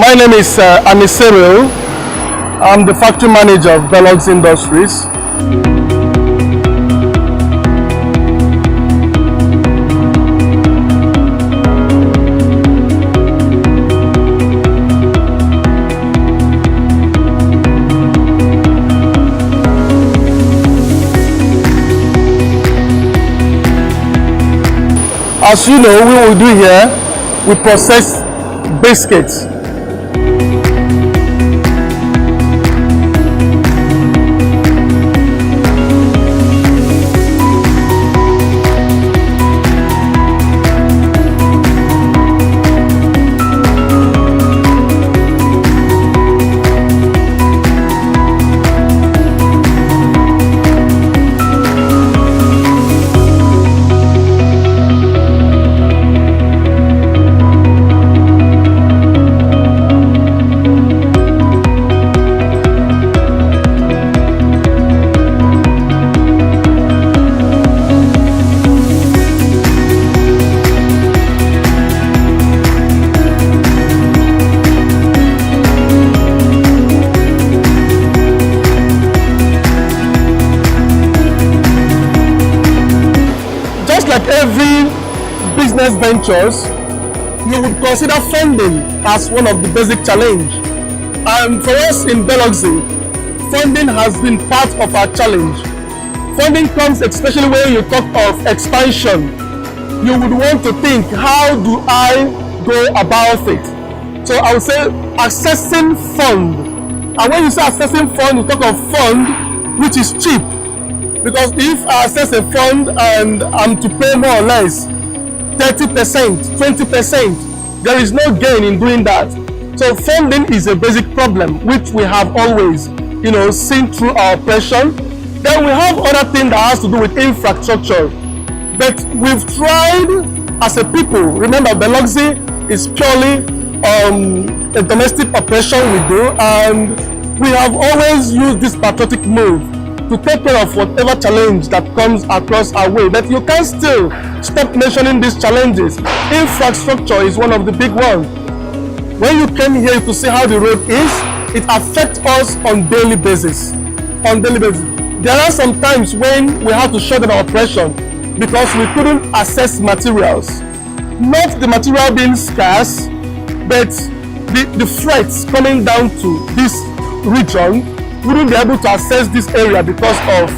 My name is Anisero. I'm the factory manager of Belloxi Industries. As you know, we will do here, we process biscuits. Like every business ventures, you would consider funding as one of the basic challenge. And for us in Belloxi, funding has been part of our challenge. Funding comes especially when you talk of expansion. You would want to think, how do I go about it? So I would say accessing fund. And when you say accessing fund, you talk of fund which is cheap. Because if I access a fund and I'm to pay more or less 30%, 20%, there is no gain in doing that. So funding is a basic problem which we have always, seen through our operation. Then we have other things that has to do with infrastructure. But we've tried as a people. Remember, Belloxi is purely a domestic operation we do, and we have always used this patriotic move to take care of whatever challenge that comes across our way. But you can still stop mentioning these challenges. Infrastructure is one of the big ones. When you came here to see how the road is, it affects us on daily basis. There are some times when we have to shut down our operation because we couldn't access materials. Not the material being scarce, but the freights coming down to this region wouldn't be able to access this area because of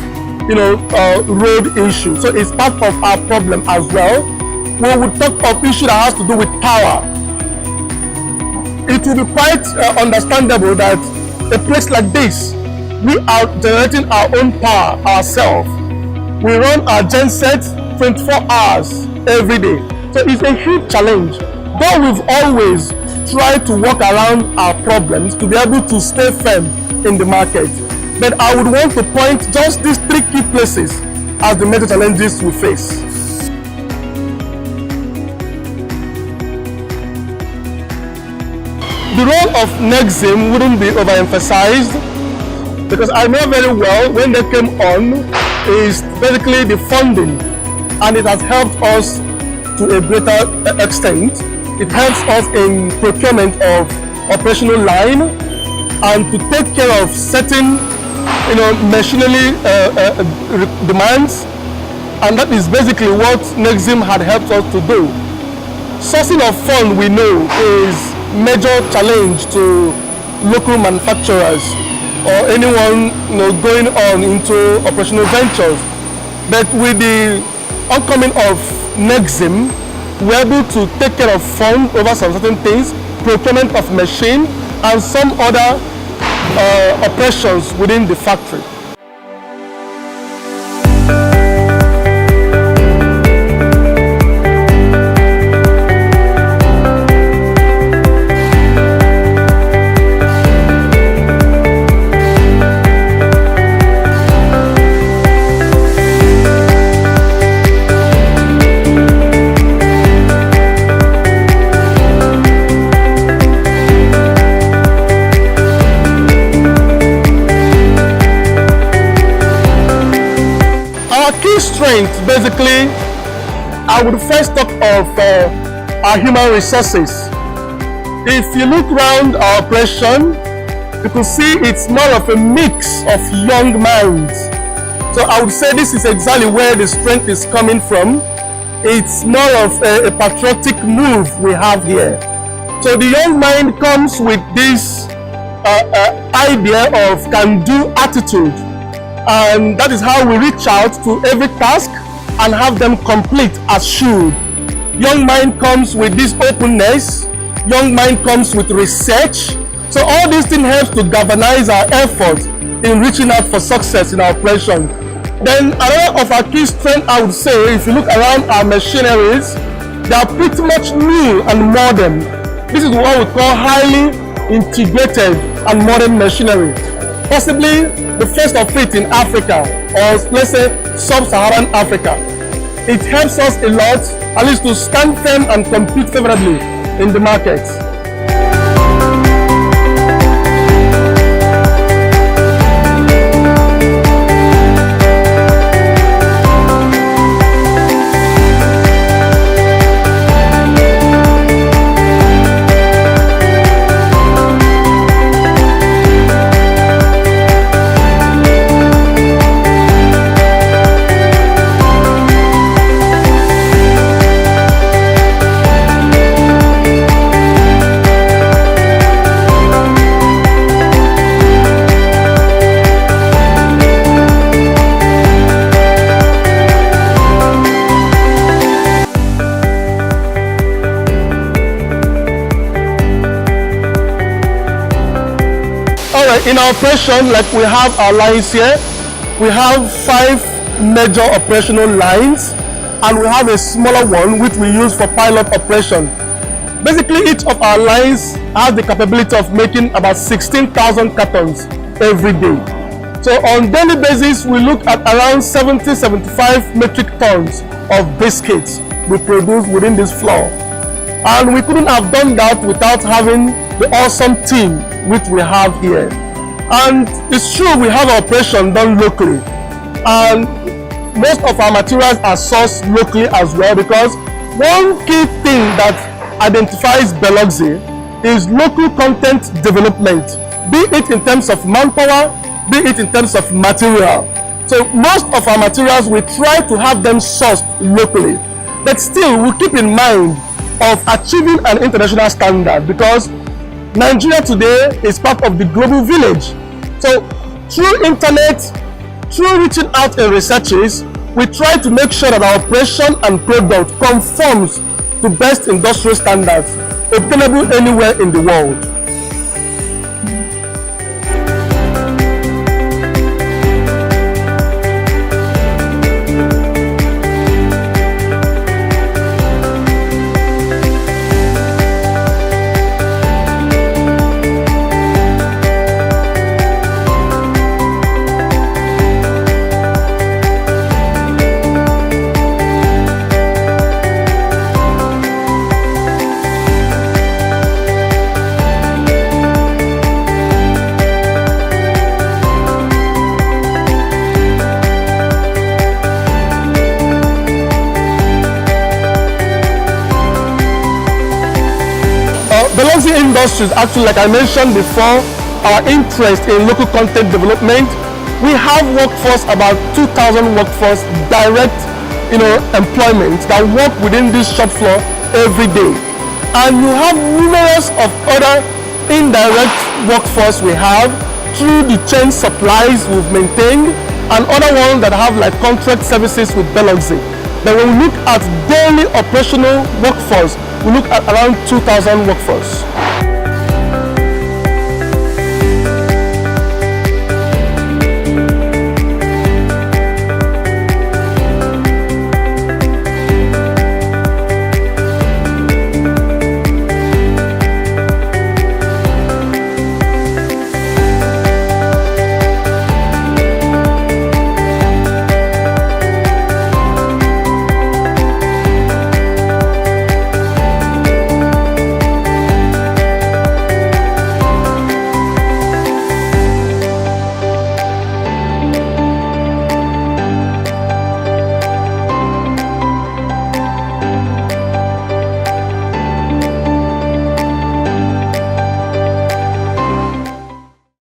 road issue. So it's part of our problem as well. When we talk of issue that has to do with power, it will be quite understandable that a place like this, we are generating our own power ourselves. We run our genset 24 hours every day. So it's a huge challenge. Though we've always tried to work around our problems to be able to stay firm in the market, but I would want to point just these 3 key places as the major challenges we face. The role of Nexim wouldn't be overemphasized, because I know very well when they came on is basically the funding, and it has helped us to a greater extent. It helps us in procurement of operational line and to take care of certain machinery demands, and that is basically what Nexim had helped us to do. Sourcing of fund, we know, is major challenge to local manufacturers or anyone going on into operational ventures. But with the oncoming of Nexim, we're able to take care of fund over some certain things, procurement of machine, and some other operations within the factory. Strength, basically, I would first talk of our human resources. If you look around our operation, you can see it's more of a mix of young minds. So I would say this is exactly where the strength is coming from. It's more of a patriotic move we have here. So the young mind comes with this idea of can-do attitude, and that is how we reach out to every task and have them complete as should. Young mind comes with this openness. Young mind comes with research. So all these things helps to galvanize our effort in reaching out for success in our operation. Then another of our key strengths, I would say, if you look around our machineries, they are pretty much new and modern. This is what we call highly integrated and modern machinery. Possibly the first of it in Africa, or let's say sub-Saharan Africa. It helps us a lot, at least to stand firm and compete favorably in the market. In our operation, like we have our lines here, we have 5 major operational lines, and we have a smaller one which we use for pilot operation. Basically, each of our lines has the capability of making about 16,000 cartons every day. So on daily basis, we look at around 70-75 metric tons of biscuits we produce within this floor. And we couldn't have done that without having the awesome team which we have here. And it's true, we have our operation done locally, and most of our materials are sourced locally as well, because one key thing that identifies Belloxi is local content development, be it in terms of manpower, be it in terms of material. So most of our materials, we try to have them sourced locally, but still we keep in mind of achieving an international standard, because Nigeria today is part of the global village. So through internet, through reaching out in researches, we try to make sure that our operation and product conforms to best industrial standards obtainable anywhere in the world. Belloxi Industries, actually, like I mentioned before, our interest in local content development, we have workforce, about 2,000 workforce, direct employment that work within this shop floor every day. And you have numerous of other indirect workforce we have through the chain supplies we've maintained, and other ones that have like contract services with Belloxi. But when we look at daily operational workforce, we look at around 2,000 workforce.